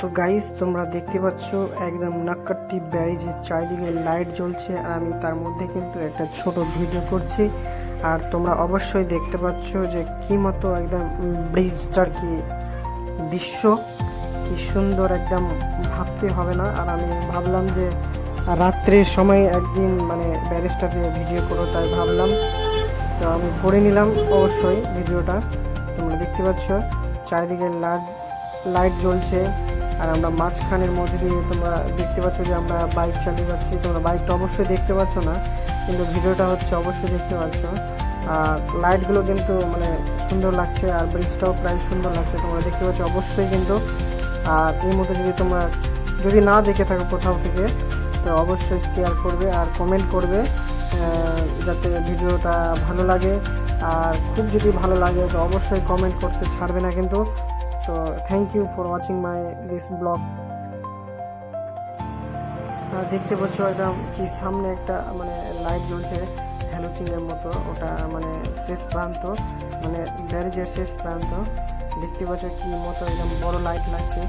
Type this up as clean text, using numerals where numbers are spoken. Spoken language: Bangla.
তো গাইস, তোমরা দেখতে পাচ্ছ একদম নাক্কাট্টি ব্যারিজের চারিদিকে লাইট জ্বলছে, আর আমি তার মধ্যে কিন্তু একটা ছোট ভিডিও করছি। আর তোমরা অবশ্যই দেখতে পাচ্ছ যে কি মতো একদম ব্রিজটার কি দৃশ্য, কি সুন্দর, একদম ভাবতে হবে না। আর আমি ভাবলাম যে রাত্রের সময় একদিন মানে ব্যারিজটাতে ভিডিও করো, তাই ভাবলাম। তো আমি করে নিলাম অবশ্যই ভিডিওটা। তোমরা দেখতে পাচ্ছ চারিদিকে লাইট জ্বলছে, আর আমরা মাঝখানের মধ্যে দিয়ে তোমরা দেখতে পাচ্ছ যে আমরা বাইক চালিয়ে যাচ্ছি। তোমরা বাইকটা অবশ্যই দেখতে পাচ্ছ না, কিন্তু ভিডিওটা হচ্ছে অবশ্যই দেখতে পাচ্ছ। আর লাইটগুলো কিন্তু মানে সুন্দর লাগছে, আর ব্রিজটাও প্রায় সুন্দর লাগছে, তোমরা দেখতে পাচ্ছ অবশ্যই কিন্তু। আর এই মতো যদি না দেখে থাকো কোথাও থেকে, তো অবশ্যই শেয়ার করবে আর কমেন্ট করবে, যাতে ভিডিওটা ভালো লাগে। আর খুব যদি ভালো লাগে তো অবশ্যই কমেন্ট করতে ছাড়বে না কিন্তু। তো thank you for watching my this blog. দেখতে পাচ্ছ একদম কি সামনে একটা মানে লাইট জ্বলছে হ্যালোজিনের মতো, ওটা মানে শেষ প্রান্ত, মানে ব্যারিজের শেষ প্রান্ত। দেখতে পাচ্ছ কি মতো একদম বড় লাইট লাগছে।